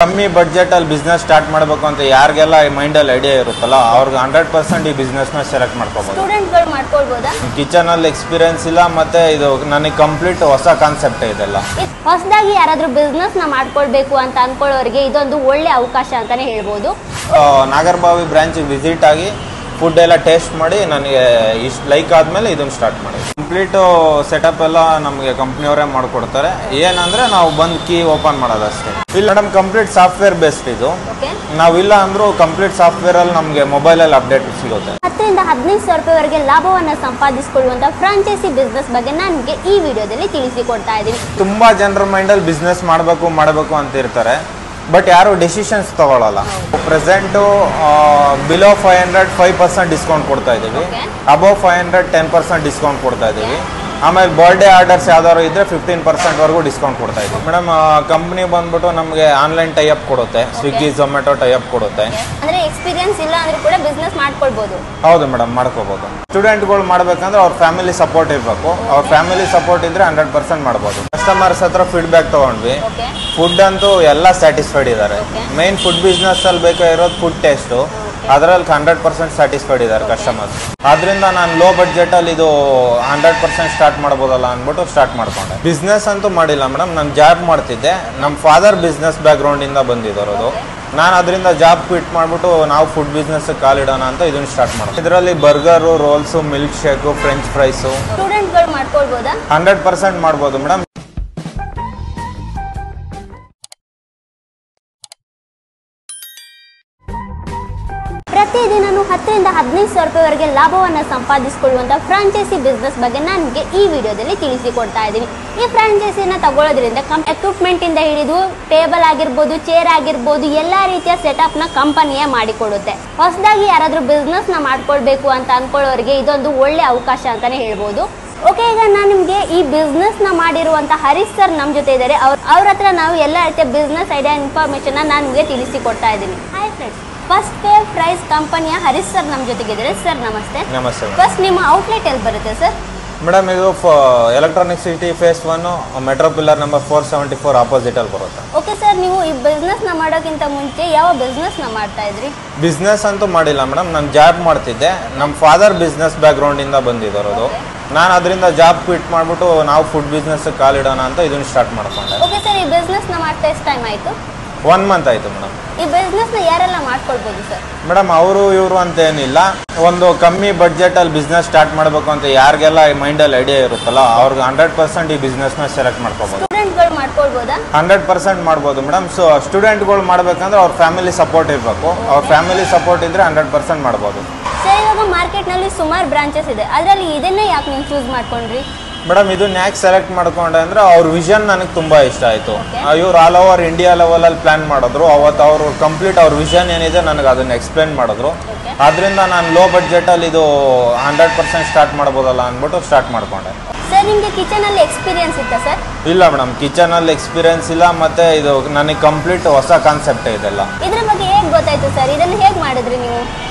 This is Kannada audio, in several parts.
ಕಮ್ಮಿ ಬಡ್ಜೆಟ್ ಅಲ್ಲಿ ಬಿಸ್ನೆಸ್ ಸ್ಟಾರ್ಟ್ ಮಾಡಬೇಕು ಅಂತ ಯಾರಿಗೆಲ್ಲ ಮೈಂಡ್ ಅಲ್ಲಿ ಐಡಿಯಾ ಇರುತ್ತಲ್ಲ ಅವ್ರಿಗೆ 100% ಈ ಬಿಸ್ನೆಸ್ ನ ಸೆಲೆಕ್ಟ್ ಮಾಡ್ಕೋಬಹುದು. ಸ್ಟೂಡೆಂಟ್ ಗಳು ಮಾಡ್ಕೊಳ್ಬಹುದಾ? ಕಿಚನ್ ಅಲ್ಲಿ ಎಕ್ಸ್ಪೀರಿಯನ್ಸ್ ಇಲ್ಲ, ಮತ್ತೆ ಇದು ನನಗೆ ಕಂಪ್ಲೀಟ್ ಹೊಸ ಕಾನ್ಸೆಪ್ಟ್ ಇದೆಲ್ಲ. ಹೊಸದಾಗಿ ಯಾರಾದ್ರೂ ಬಿಸ್ನೆಸ್ ನ ಮಾಡ್ಕೊಳ್ಬೇಕು ಅಂತ ಅನ್ಕೊಳ್ಳೋರಿಗೆ ಇದೊಂದು ಒಳ್ಳೆ ಅವಕಾಶ ಅಂತಾನೆ ಹೇಳ್ಬೋದು. ನಾಗರಬಾವಿ ಬ್ರಾಂಚ್ ವಿಸಿಟ್ ಆಗಿ ಫುಡ್ ಎಲ್ಲ ಟೇಸ್ಟ್ ಮಾಡಿ ನನಗೆ ಇಷ್ಟು ಲೈಕ್ ಆದ್ಮೇಲೆ ಇದನ್ನ ಸ್ಟಾರ್ಟ್ ಮಾಡಿ. ಕಂಪ್ಲೀಟ್ ಸೆಟಪ್ ಎಲ್ಲ ನಮಗೆ ಕಂಪ್ನಿಯವರೇ ಮಾಡಿಕೊಡ್ತಾರೆ. ಏನಂದ್ರೆ ನಾವು ಬಂದು ಕೀ ಓಪನ್ ಮಾಡೋದಷ್ಟೇ. ಇಲ್ಲ ಮೇಡಮ್, ಕಂಪ್ಲೀಟ್ ಸಾಫ್ಟ್ವೇರ್ ಬೇಸ್ಡ್ ಇದು. ನಾವಿಲ್ಲ ಅಂದ್ರೂ ಕಂಪ್ಲೀಟ್ ಸಾಫ್ಟ್ವೇರ್ ಅಲ್ಲಿ ನಮಗೆ ಮೊಬೈಲ್ ಅಲ್ಲಿ ಅಪ್ಡೇಟ್ ಸಿಗುತ್ತೆ. 10ರಿಂದ 15 ಸಾವಿರ ರೂಪಾಯಿವರೆಗೆ ಲಾಭವನ್ನ ಸಂಪಾದಿಸಿಕೊಳ್ಳುವಂತ ಫ್ರಾಂಚೈಸಿ ಬಿಸ್ನೆಸ್ ಬಗ್ಗೆ ನನಗೆ ಈ ವಿಡಿಯೋದಲ್ಲಿ ತಿಳಿಸಿಕೊಡ್ತಾ ಇದ್ದೀನಿ. ತುಂಬಾ ಜನರ ಮೈಂಡ್ ಅಲ್ಲಿ ಬಿಸ್ನೆಸ್ ಮಾಡಬೇಕು ಅಂತ ಇರ್ತಾರೆ, ಬಟ್ ಯಾರು ಡಿಸಿಷನ್ಸ್ ತಗೊಳ್ಳಲ್ಲ. ಪ್ರೆಸೆಂಟ್ ಬಿಲೋ 500 5% ಡಿಸ್ಕೌಂಟ್ ಕೊಡ್ತಾ ಇದೀವಿ. ಅಬೌವ್ 500 10% ಡಿಸ್ಕೌಂಟ್ ಕೊಡ್ತಾ ಇದೀವಿ. ಆಮೇಲೆ ಬರ್ಡೇ ಆರ್ಡರ್ಸ್ ಯಾವ್ದಾದ್ರು ಇದ್ರೆ 15% ವರೆಗೂ ಡಿಸ್ಕೌಂಟ್ ಕೊಡ್ತಾ ಇದೀವಿ. ಮೇಡಮ್, ಕಂಪ್ನಿ ಬಂದ್ಬಿಟ್ಟು ನಮಗೆ ಆನ್ಲೈನ್ ಟೈಅಪ್ ಕೊಡುತ್ತೆ. ಸ್ವಿಗ್ಗಿ ಝೊಮ್ಯಾಟೊ ಟೈಅಪ್ ಕೊಡುತ್ತೆ. ಅಂದ್ರೆ ಎಕ್ಸ್ಪೀರಿಯನ್ಸ್ ಇಲ್ಲ ಅಂದ್ರೆ ಕೂಡ ಬಿಸ್ನೆಸ್ ಮಾಡ್ಕೊಳ್ಬಹುದು. ಹೌದು ಮೇಡಮ್, ಮಾಡ್ಕೋಬಹುದು. ಸ್ಟೂಡೆಂಟ್ಗಳು ಮಾಡ್ಬೇಕಂದ್ರೆ ಅವ್ರ ಫ್ಯಾಮಿಲಿ ಸಪೋರ್ಟ್ ಇರಬೇಕು. ಅವ್ರ ಫ್ಯಾಮಿಲಿ ಸಪೋರ್ಟ್ ಇದ್ರೆ 100% ಮಾಡ್ಬೋದು. ಕಸ್ಟಮರ್ಸ್ ಹತ್ರ ಫೀಡ್ಬ್ಯಾಕ್ ತಗೊಂಡ್ವಿ. ಫುಡ್ ಅಂತೂ ಎಲ್ಲ ಸ್ಯಾಟಿಸ್ಫೈಡ್ ಇದ್ದಾರೆ. ಮೇನ್ ಫುಡ್ ಬಿಸ್ನೆಸ್ ಅಲ್ಲಿ ಬೇಕಾಗಿರೋದು ಫುಡ್ ಟೇಸ್ಟ್. ಅದರಲ್ಲಿ 100% ಸ್ಯಾಟಿಸ್ಫೈಡ್ ಇದ್ದಾರೆ ಕಸ್ಟಮರ್ಸ್. ಆದ್ರಿಂದ ನಾನು ಲೋ ಬಡ್ಜೆಟ್ ಅಲ್ಲಿ ಇದು 100% ಸ್ಟಾರ್ಟ್ ಮಾಡ್ಬೋದಲ್ಲ ಅಂದ್ಬಿಟ್ಟು ಸ್ಟಾರ್ಟ್ ಮಾಡ್ಕೊಂಡೆ. ಬಿಸ್ನೆಸ್ ಅಂತೂ ಮಾಡಿಲ್ಲ ಮೇಡಮ್, ನಾನು ಜಾಬ್ ಮಾಡ್ತಿದ್ದೆ. ನಮ್ಮ ಫಾದರ್ ಬಿಸ್ನೆಸ್ ಬ್ಯಾಕ್ ಗ್ರೌಂಡ್ ಇಂದ ಬಂದಿರೋದು. ನಾನು ಅದರಿಂದ ಜಾಬ್ ಕ್ವಿಟ್ ಮಾಡ್ಬಿಟ್ಟು ನಾವು ಫುಡ್ ಬಿಸ್ನೆಸ್ ಕಾಲಿಡೋಣ ಅಂತ ಇದನ್ನ ಸ್ಟಾರ್ಟ್ ಮಾಡೋದು. ಇದರಲ್ಲಿ burger, rolls, milk shake, French fries ಸ್ಟೂಡೆಂಟ್ಗಳು ಮಾಡ್ಕೊಳ್ಬಹುದಾ? 100% ಮಾಡ್ಬೋದು ಮೇಡಮ್. ಪ್ರತಿದಿನನೂ 10ರಿಂದ 15 ಸಾವಿರ ರೂಪಾಯಿವರೆಗೆ ಲಾಭವನ್ನ ಸಂಪಾದಿಸಿಕೊಳ್ಳುವಂತ ಫ್ರಾಂಚೈಸಿ ಬಿಸ್ನೆಸ್ ಬಗ್ಗೆ ನನಗೆ ಈ ವಿಡಿಯೋದಲ್ಲಿ ತಿಳಿಸಿಕೊಡ್ತಾ ಇದ್ದೀನಿ. ಈ ಫ್ರಾಂಚೈಸಿನ ತಗೊಳ್ಳೋದ್ರಿಂದ ಎಕ್ವಿಪ್ಮೆಂಟ್ ಇಂದ ಹಿಡಿದು ಟೇಬಲ್ ಆಗಿರ್ಬೋದು, ಚೇರ್ ಆಗಿರ್ಬೋದು, ಎಲ್ಲಾ ರೀತಿಯ ಸೆಟಪ್ ನ ಕಂಪನಿಯೇ ಮಾಡಿಕೊಡುತ್ತೆ. ಹೊಸದಾಗಿ ಯಾರಾದ್ರೂ ಬಿಸ್ನೆಸ್ ನ ಮಾಡ್ಕೊಳ್ಬೇಕು ಅಂತ ಅನ್ಕೊಳ್ಳೋರಿಗೆ ಇದೊಂದು ಒಳ್ಳೆ ಅವಕಾಶ ಅಂತಾನೆ ಹೇಳ್ಬೋದು. ಓಕೆ, ಈಗ ನಾನು ನಿಮ್ಗೆ ಈ ಬಿಸ್ನೆಸ್ ನ ಮಾಡಿರುವಂತ ಹರೀಶ್ ಸರ್ ನಮ್ ಜೊತೆ ಇದ್ದಾರೆ. ಅವ್ರ ಹತ್ರ ನಾವು ಎಲ್ಲ ರೀತಿಯ ಬಿಸ್ನೆಸ್ ಐಡಿಯಾ ಇನ್ಫಾರ್ಮೇಶನ್ ನಾನು ನಿಮ್ಗೆ ತಿಳಿಸಿಕೊಡ್ತಾ ಇದ್ದೀನಿ. Hi friends, first fair price ಕಂಪನಿಯ ಹರೀಶ್ ಸರ್ ನಮ್ಮ ಜೊತೆಗಿದ್ದಾರೆ. ಸರ್ ನಮಸ್ತೆ. ನಮಸ್ತೆ. ಫಸ್ಟ್ ನಿಮ್ಮ ಔಟ್ಲೆಟ್ ಎಲ್ಲಿ ಬರುತ್ತೆ ಸರ್? ಮೇಡಮ್, ಇದು electronic city face 1 metro pillar number 474 opposite ಅಲ್ಲಿ ಬರುತ್ತೆ. ಓಕೆ ಸರ್, ನೀವು ಈ ಬಿಸ್ನೆಸ್ ನ ಮಾಡೋಕ್ಕಿಂತ ಮುಂಚೆ ಯಾವ ಬಿಸ್ನೆಸ್ ನ ಮಾಡ್ತಾ ಇದ್ರಿ? ಬಿಸ್ನೆಸ್ ಅಂತೂ ಮಾಡಿಲ್ಲ ಮೇಡಮ್, ನಾನು ಜಾಬ್ ಮಾಡ್ತಿದ್ದೆ. ನಮ್ಮ ಫಾದರ್ ಬಿಸ್ನೆಸ್ ಬ್ಯಾಕ್ ಗ್ರೌಂಡ್ ಇಂದ ಬಂದಿರೋದು. ನಾನು ಅದರಿಂದ ಜಾಬ್ ಕ್ವಿಟ್ ಮಾಡ್ಬಿಟ್ಟು ನಾವು ಫುಡ್ ಬಿಸ್ನೆಸ್ ಕಾಲಿಡೋಣ ಅಂತ ಇದನ್ನ ಸ್ಟಾರ್ಟ್ ಮಾಡ್ಕೊಂಡೆ. ಓಕೆ ಸರ್, ಈ ಬಿಸ್ನೆಸ್ ನ ಮಾಡ್ತಾ ಎಷ್ಟು ಟೈಮ್ ಆಯ್ತು? 1 ಮಂತ್ ಆಯ್ತು ಮೇಡಮ್. ಈ ಬಿಸ್ನೆಸ್ ನ ಯಾರೆಲ್ಲ ಮಾಡ್ಕೊಳ್ಬಹುದು ಸರ್? ಮೇಡಮ್, ಅವರು ಇವರು ಅಂತ ಏನಿಲ್ಲ. ಒಂದು ಕಮ್ಮಿ ಬಡ್ಜೆಟ್ ಅಲ್ಲಿ ಬಿಸ್ನೆಸ್ ಸ್ಟಾರ್ಟ್ ಮಾಡಬೇಕು ಅಂತ ಯಾರಿಗೆಲ್ಲ ಮೈಂಡ್ ಅಲ್ಲಿ ಐಡಿಯಾ ಇರುತ್ತಲ್ಲ ಅವ್ರಿಗೆ 100% ಈ ಬಿಸ್ನೆಸ್ ನ ಸೆಲೆಕ್ಟ್ ಮಾಡ್ಕೋಬಹುದು. ಸ್ಟೂಡೆಂಟ್ಗಳು ಮಾಡ್ಕೊಳ್ಬಹುದಾ? 100% ಮಾಡ್ಬೋದು ಮೇಡಮ್. ಸೊ ಸ್ಟೂಡೆಂಟ್ಗಳು ಮಾಡ್ಬೇಕಂದ್ರೆ ಅವ್ರ ಫ್ಯಾಮಿಲಿ ಸಪೋರ್ಟ್ ಇರಬೇಕು. ಅವ್ರ ಫ್ಯಾಮಿಲಿ ಸಪೋರ್ಟ್ ಇದ್ರೆ 100% ಮಾಡ್ಬೋದು. ಸರ್, ಇವಾಗ ಮಾರ್ಕೆಟ್ ನಲ್ಲಿ ಸುಮಾರು ಬ್ರಾಂಚಸ್ ಇದೆ, ಅದರಲ್ಲಿ ಇದನ್ನೇ ಯಾಕೆ ನೀವು ಚೂಸ್ ಮಾಡ್ಕೊಂಡ್ರಿ? ಮೇಡಮ್, ಇದನ್ನ ಯಾಕೆ ಸೆಲೆಕ್ಟ್ ಮಾಡ್ಕೊಂಡೆ ಅಂದ್ರೆ ಅವ್ರ ವಿಷನ್ ನನಗೆ ತುಂಬಾ ಇಷ್ಟ ಆಯ್ತು. ಇವ್ರು ಆಲ್ ಓವರ್ ಇಂಡಿಯಾ ಲೆವೆಲ್ ಅಲ್ಲಿ ಪ್ಲಾನ್ ಮಾಡಿದ್ರು. ಅವತ್ತು ಅವರು ಕಂಪ್ಲೀಟ್ ಅವ್ರ ವಿಷನ್ ಏನಿದೆ ನನಗೆ ಅದನ್ನ ಎಕ್ಸ್ಪ್ಲೇನ್ ಮಾಡಿದ್ರು. ಆದ್ರಿಂದ ನಾನು ಲೋ ಬಡ್ಜೆಟ್ ಅಲ್ಲಿ ಇದು 100% ಸ್ಟಾರ್ಟ್ ಮಾಡ್ಬೋದಲ್ಲ ಅಂದ್ಬಿಟ್ಟು ಸ್ಟಾರ್ಟ್ ಮಾಡ್ಕೊಂಡೆ. ಸರ್, ನಿಮ್ಗೆ ಕಿಚನ್ ಅಲ್ಲಿ ಎಕ್ಸ್ಪೀರಿಯನ್ಸ್ ಇತ್ತಾ ಸರ್? ಇಲ್ಲ ಮೇಡಮ್, ಕಿಚನ್ ಅಲ್ಲಿ ಎಕ್ಸ್ಪೀರಿಯನ್ಸ್ ಇಲ್ಲ, ಮತ್ತೆ ಇದು ನನಗೆ ಕಂಪ್ಲೀಟ್ ಹೊಸ ಕಾನ್ಸೆಪ್ಟ್ ಇದೆಲ್ಲ. ಇದ್ರ ಬಗ್ಗೆ ಹೇಗೆ ಗೊತ್ತಾಯ್ತು ಸರ್? ಇದನ್ನ ಹೇಗೆ ಮಾಡಿದ್ರಿ ನೀವು?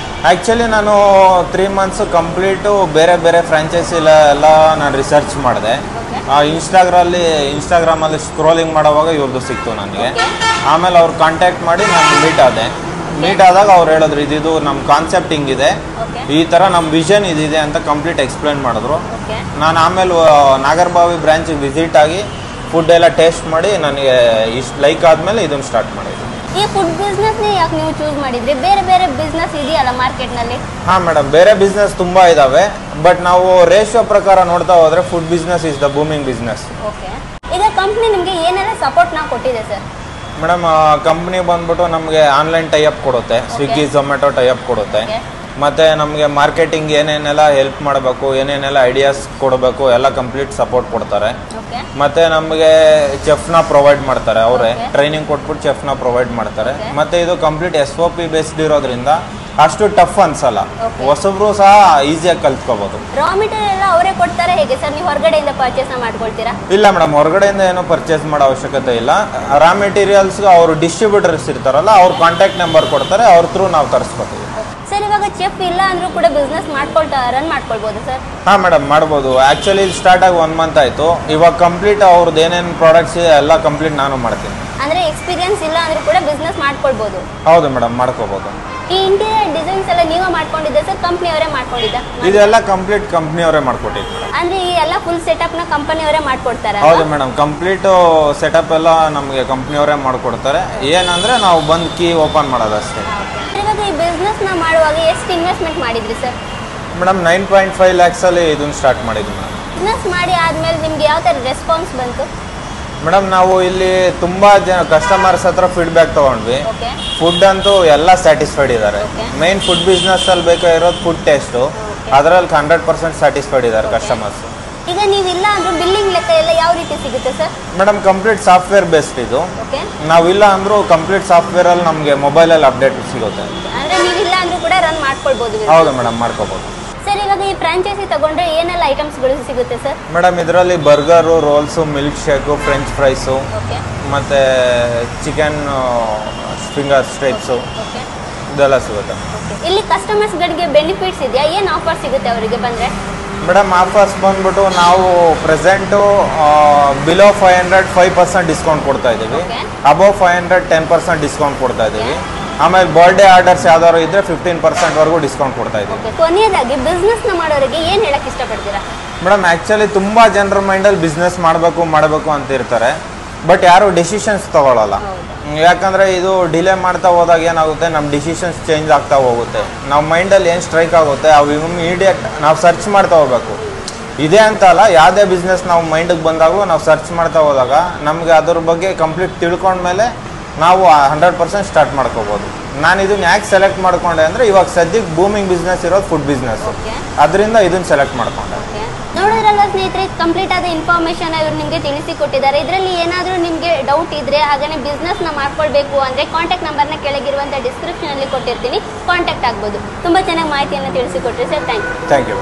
ಆ್ಯಕ್ಚುಲಿ ನಾನು 3 ಮಂತ್ಸ್ ಕಂಪ್ಲೀಟು ಬೇರೆ ಬೇರೆ ಫ್ರಾಂಚೈಸಿ ಎಲ್ಲ ನಾನು ರಿಸರ್ಚ್ ಮಾಡಿದೆ. ಇನ್ಸ್ಟಾಗ್ರಾಮಲ್ಲಿ ಸ್ಕ್ರೋಲಿಂಗ್ ಮಾಡೋವಾಗ ಇವ್ರದ್ದು ಸಿಕ್ತು ನನಗೆ. ಆಮೇಲೆ ಅವ್ರು ಕಾಂಟ್ಯಾಕ್ಟ್ ಮಾಡಿ ನಾನು ಮೀಟ್ ಆದಾಗ ಅವ್ರು ಹೇಳಿದ್ರು ಇದು ನಮ್ಮ ಕಾನ್ಸೆಪ್ಟ್ ಹಿಂಗಿದೆ, ಈ ಥರ ನಮ್ಮ ವಿಷನ್ ಇದಿದೆ ಅಂತ ಕಂಪ್ಲೀಟ್ ಎಕ್ಸ್ಪ್ಲೇನ್ ಮಾಡಿದ್ರು. ನಾನು ಆಮೇಲೆ ನಾಗರಬಾವಿ ಬ್ರಾಂಚ್ ವಿಸಿಟ್ ಆಗಿ ಫುಡ್ ಎಲ್ಲ ಟೇಸ್ಟ್ ಮಾಡಿ ನನಗೆ ಇಷ್ಟು ಲೈಕ್ ಆದಮೇಲೆ ಇದನ್ನು ಸ್ಟಾರ್ಟ್ ಮಾಡಿದ್ದೆ. ಈ ಫುಡ್ ಬಿಸ್ನೆಸ್ ಯಾಕೆ ನೀವು ಚೂಸ್ ಮಾಡಿದ್ರಿ? ಬೇರೆ ಬೇರೆ ಬಿಸ್ನೆಸ್ ಇದೆಯಲ್ಲ ಮಾರ್ಕೆಟ್ ನಲ್ಲಿ? ಹಾ ಮೇಡಮ್, ಬೇರೆ ಬಿಸ್ನೆಸ್ ತುಂಬಾ ಇದಾವೆ, ಬಟ್ ನಾವು ರೇಷಿಯೋ ಪ್ರಕಾರ ನೋಡ್ತಾ ಹೋದ್ರೆ food business is the booming business. Okay, ಈಗ ಕಂಪ್ನಿ ನಿಮಗೆ ಏನೆಲ್ಲ ಸಪೋರ್ಟ್ ನಾವು ಕೊಟ್ಟಿದೆ ಸರ್? ಮೇಡಮ್, ಕಂಪ್ನಿ ಬಂದ್ಬಿಟ್ಟು ನಮಗೆ ಆನ್ಲೈನ್ ಟೈಅಪ್ ಕೊಡುತ್ತೆ. ಸ್ವಿಗ್ಗಿ ಝೊಮ್ಯಾಟೊ ಟೈಅಪ್ ಕೊಡುತ್ತೆ. ಮತ್ತೆ ನಮಗೆ ಮಾರ್ಕೆಟಿಂಗ್ ಏನೇನೆಲ್ಲ ಹೆಲ್ಪ್ ಮಾಡಬೇಕು, ಏನೇನೆಲ್ಲ ಐಡಿಯಾಸ್ ಕೊಡಬೇಕು ಎಲ್ಲ ಕಂಪ್ಲೀಟ್ ಸಪೋರ್ಟ್ ಕೊಡ್ತಾರೆ. ಮತ್ತೆ ನಮಗೆ ಚೆಫ್ನ ಪ್ರೊವೈಡ್ ಮಾಡ್ತಾರೆ. ಅವರೇ ಟ್ರೈನಿಂಗ್ ಕೊಟ್ಬಿಟ್ಟು ಚೆಫ್ನ ಪ್ರೊವೈಡ್ ಮಾಡ್ತಾರೆ. ಮತ್ತೆ ಇದು ಕಂಪ್ಲೀಟ್ SOP ಬೇಸ್ಡ್ ಇರೋದ್ರಿಂದ ಅಷ್ಟು ಟಫ್ ಅನ್ಸಲ್ಲ. ಹೊಸಬ್ರು ಸಹ ಈಸಿಯಾಗಿ ಕಲ್ತ್ಕೋಬಹುದು. ರಾ ಮೆಟೀರಿಯಲ್ ಎಲ್ಲ ಅವರೇ ಕೊಡ್ತಾರೆ ಹೇಗೆ ಸರ್? ನೀವು ಹೊರಗಡೆಯಿಂದ ಪರ್ಚೇಸ್ ಮಾಡ್ಕೊಳ್ತೀರಾ? ಇಲ್ಲ ಮೇಡಮ್, ಹೊರಗಡೆಯಿಂದ ಏನೋ ಪರ್ಚೇಸ್ ಮಾಡೋ ಅವಶ್ಯಕತೆ ಇಲ್ಲ. ರಾ ಮೆಟೀರಿಯಲ್ಸ್ ಅವರು ಡಿಸ್ಟ್ರಿಬ್ಯೂಟರ್ಸ್ ಇರ್ತಾರಲ್ಲ, ಅವ್ರ ಕಾಂಟ್ಯಾಕ್ಟ್ ನಂಬರ್ ಕೊಡ್ತಾರೆ, ಅವ್ರ ಥ್ರೂ ನಾವು ತರಿಸ್ಕೊತೀವಿ. ಸರ್, ಇವಾಗ ಚೆಫ್ ಇಲ್ಲ ಅಂದ್ರೂ ಕೂಡ ಬಿಸ್ನೆಸ್ ರನ್ ಮಾಡ್ಕೊಳ್ಬೋದು ಸರ್? ಹಾ ಮೇಡಮ್, ಮಾಡ್ಬೋದು. ಆಕ್ಚುಲಿ ಇದು ಸ್ಟಾರ್ಟ್ ಆಗಿ 1 ಮಂತ್ ಆಯ್ತು. ಇವಾಗ ಕಂಪ್ಲೀಟ್ ಅವ್ರದ್ದು ಏನೇನು ಪ್ರಾಡಕ್ಟ್ಸ್ ಇದೆ ಎಲ್ಲ ಕಂಪ್ಲೀಟ್ ನಾನು ಮಾಡ್ತೀನಿ. ಅಂದ್ರೆ ಎಕ್ಸ್ಪೀರಿಯನ್ಸ್ ಇಲ್ಲ ಅಂದ್ರೂ ಕೂಡ ಬಿಸ್ನೆಸ್ ಮಾಡ್ಕೊಳ್ಬೋದು? ಹೌದು ಮೇಡಮ್, ಮಾಡ್ಕೋಬಹುದು. ಈ ಇಂಟೀರಿಯರ್ ಡಿಸೈನ್ಸ್ ಎಲ್ಲ ನೀವೇ ಮಾಡ್ಕೊಂಡಿದ್ದೆ ಸರ್, ಕಂಪ್ನಿಯವರೇ ಮಾಡ್ಕೊಂಡಿದ್ದ? ಇದೆಲ್ಲ ಕಂಪ್ಲೀಟ್ ಕಂಪ್ನಿಯವರೇ ಮಾಡ್ಕೊಟ್ಟಿದ್ದು ಮೇಡಮ್. ಅಂದ್ರೆ ಈ ಎಲ್ಲ ಫುಲ್ ಸೆಟಪ್ ನ ಕಂಪನಿಯವರೇ ಮಾಡ್ಕೊಡ್ತಾರೆ? ಹೌದು ಮೇಡಮ್, ಕಂಪ್ಲೀಟ್ ಸೆಟಪ್ ಎಲ್ಲ ನಮಗೆ ಕಂಪ್ನಿಯವರೇ ಮಾಡ್ಕೊಡ್ತಾರೆ. ಏನಂದ್ರೆ ನಾವು ಬಂದು ಕೀ ಓಪನ್ ಮಾಡೋದಷ್ಟೇ. ಇವಾಗ ಈ ಬಿಸ್ನೆಸ್ ನ ಮಾಡುವಾಗ ಎಷ್ಟು ಇನ್ವೆಸ್ಟ್ಮೆಂಟ್ ಮಾಡಿದ್ರಿ ಸರ್? ಮೇಡಮ್ 9.5 lakhs ಅಲ್ಲಿ ಇದನ್ನ ಸ್ಟಾರ್ಟ್ ಮಾಡಿದ್ವಿ ಮೇಡಮ್. ಬಿಸ್ನೆಸ್ ಮಾಡಿ ಆದ್ಮೇಲೆ ನಿಮ್ಗೆ ಯಾವ ತರ ರೆಸ್ಪಾನ್ಸ್ ಬಂತು? ಮೇಡಮ್ ನಾವು ಇಲ್ಲಿ ತುಂಬಾ ಜನ ಕಸ್ಟಮರ್ಸ್ ಹತ್ರ ಫೀಡ್ಬ್ಯಾಕ್ ತಗೊಂಡ್ವಿ. ಓಕೆ. ಫುಡ್ ಅಂತೂ ಎಲ್ಲ ಸ್ಯಾಟಿಸ್ಫೈಡ್ ಇದ್ದಾರೆ. ಮೇನ್ ಫುಡ್ ಬಿಸ್ನೆಸ್ ಅಲ್ಲಿ ಬೇಕಾಗಿರೋದು ಫುಡ್ ಟೇಸ್ಟ್. ಅದರಲ್ಲಿ 100% ಸ್ಯಾಟಿಸ್ಫೈಡ್ ಇದ್ದಾರೆ ಕಸ್ಟಮರ್ಸ್. ಈಗ ನೀವಿಲ್ಲ ಅಂದ್ರೂ ಬಿಲ್ಲಿಂಗ್ ಲೆಕ್ಕ ಎಲ್ಲ ಯಾವ ರೀತಿ ಸಿಗುತ್ತೆ sir? Madam complete software based ಇದು. ಓಕೆ. ನಾವಿಲ್ಲ ಅಂದ್ರೂ ಕಂಪ್ಲೀಟ್ ಸಾಫ್ಟ್ವೇರ್ ಅಲ್ಲಿ ನಮಗೆ ಮೊಬೈಲಲ್ಲಿ ಅಪ್ಡೇಟ್ ಸಿಗುತ್ತೆ. ಅಂದ್ರೆ ನೀವಿಲ್ಲ ಅಂದ್ರೂ ಕೂಡ ರನ್ ಮಾಡ್ಕೊಳ್ಬೋದು? ಹೌದು ಮೇಡಮ್, ಮಾಡ್ಕೋಬಹುದು. ಸರ್ ಇವಾಗ ಈ ಫ್ರಾಂಚೈಸಿ ತಗೊಂಡ್ರೆ ಏನೆಲ್ಲ ಐಟಮ್ಸ್ಗಳು ಸಿಗುತ್ತೆ ಸರ್? ಮೇಡಮ್ ಇದರಲ್ಲಿ burger, rolls, milk shake, French fries, okay, ಮತ್ತು ಚಿಕನ್ ಫಿಂಗರ್ ಸ್ಟ್ರೈಪ್ಸು ಓಕೆ, ಇದೆಲ್ಲ ಸಿಗುತ್ತೆ. ಇಲ್ಲಿ ಕಸ್ಟಮರ್ಸ್ಗಳಿಗೆ ಬೆನಿಫಿಟ್ಸ್ ಇದೆಯಾ? ಏನು ಆಫರ್ ಸಿಗುತ್ತೆ ಅವರಿಗೆ ಬಂದರೆ? ಮೇಡಮ್ ಆಫರ್ಸ್ ಬಂದ್ಬಿಟ್ಟು ನಾವು ಪ್ರೆಸೆಂಟು ಬಿಲೋ 500 5% ಡಿಸ್ಕೌಂಟ್ ಕೊಡ್ತಾ ಇದ್ದೀವಿ. Okay. ಅಬೋವ್ 500 10% ಡಿಸ್ಕೌಂಟ್ ಕೊಡ್ತಾ ಇದ್ದೀವಿ. ಆಮೇಲೆ ಬರ್ಡೇ ಆರ್ಡರ್ಸ್ ಯಾವ್ದಾದ್ರು ಇದ್ರೆ 15% ವರೆಗೂ ಡಿಸ್ಕೌಂಟ್ ಕೊಡ್ತಾ ಇದ್ದೀವಿ. ಕೊನೆಯದಾಗಿ ಬಿಸ್ನೆಸ್ ನ ಮಾಡೋರಿಗೆ ಏನು ಹೇಳಕ್ ಇಷ್ಟಪಡ್ತೀರಾ? ಮೇಡಮ್ ಆ್ಯಕ್ಚುಲಿ ತುಂಬ ಜನರ ಮೈಂಡಲ್ಲಿ ಬಿಸ್ನೆಸ್ ಮಾಡಬೇಕು ಅಂತ ಇರ್ತಾರೆ. ಬಟ್ ಯಾರು ಡಿಸಿಷನ್ಸ್ ತಗೊಳ್ಳಲ್ಲ. ಯಾಕಂದರೆ ಇದು ಡಿಲೇ ಮಾಡ್ತಾ ಹೋದಾಗ ಏನಾಗುತ್ತೆ, ನಮ್ಮ ಡಿಸಿಷನ್ಸ್ ಚೇಂಜ್ ಆಗ್ತಾ ಹೋಗುತ್ತೆ. ನಮ್ಮ ಮೈಂಡಲ್ಲಿ ಏನು ಸ್ಟ್ರೈಕ್ ಆಗುತ್ತೆ ಅವು ಇಮಿಡಿಯೇಟ್ ನಾವು ಸರ್ಚ್ ಮಾಡ್ತಾ ಹೋಗ್ಬೇಕು. ಇದೇ ಅಂತ ಅಲ್ಲ, ಯಾವುದೇ ಬಿಸ್ನೆಸ್ ನಾವು ಮೈಂಡಿಗೆ ಬಂದಾಗಲೂ ನಾವು ಸರ್ಚ್ ಮಾಡ್ತಾ ಹೋದಾಗ ನಮಗೆ ಅದ್ರ ಬಗ್ಗೆ ಕಂಪ್ಲೀಟ್ ತಿಳ್ಕೊಂಡ್ಮೇಲೆ ನಾವು 100% ಸ್ಟಾರ್ಟ್ ಮಾಡ್ಕೋಬೋದು. ನಾನು ಇದನ್ನ ಯಾಕೆ ಸೆಲೆಕ್ಟ್ ಮಾಡ್ಕೊಂಡೆ ಅಂದರೆ ಇವಾಗ ಸದ್ಯಕ್ಕೆ ಬೂಮಿಂಗ್ ಬಿಸ್ನೆಸ್ ಇರೋದು ಫುಡ್ ಬಿಸ್ನೆಸ್. ಅದರಿಂದ ಇದನ್ನ ಸೆಲೆಕ್ಟ್ ಮಾಡ್ಕೊಂಡೆ. ನೋಡಿದ್ರಲ್ಲ ಸ್ನೇಹಿತರೆ, ಕಂಪ್ಲೀಟ್ ಆದ ಇನ್ಫಾರ್ಮೇಶನ್ ಇವರು ನಿಮಗೆ ತಿಳಿಸಿಕೊಟ್ಟಿದ್ದಾರೆ. ಇದರಲ್ಲಿ ಏನಾದರೂ ನಿಮಗೆ ಡೌಟ್ ಇದ್ರೆ ಹಾಗೆ ಬಿಸ್ನೆಸ್ನ ಮಾಡ್ಕೊಳ್ಬೇಕು ಅಂದರೆ ಕಾಂಟ್ಯಾಕ್ಟ್ ನಂಬರ್ನ ಕೆಳಗಿರುವಂಥ ಡಿಸ್ಕ್ರಿಪ್ಷನಲ್ಲಿ ಕೊಟ್ಟಿರ್ತೀನಿ, ಕಾಂಟ್ಯಾಕ್ಟ್ ಆಗ್ಬೋದು. ತುಂಬ ಚೆನ್ನಾಗಿ ಮಾಹಿತಿಯನ್ನು ತಿಳಿಸಿಕೊಟ್ರಿ ಸರ್. Thank you.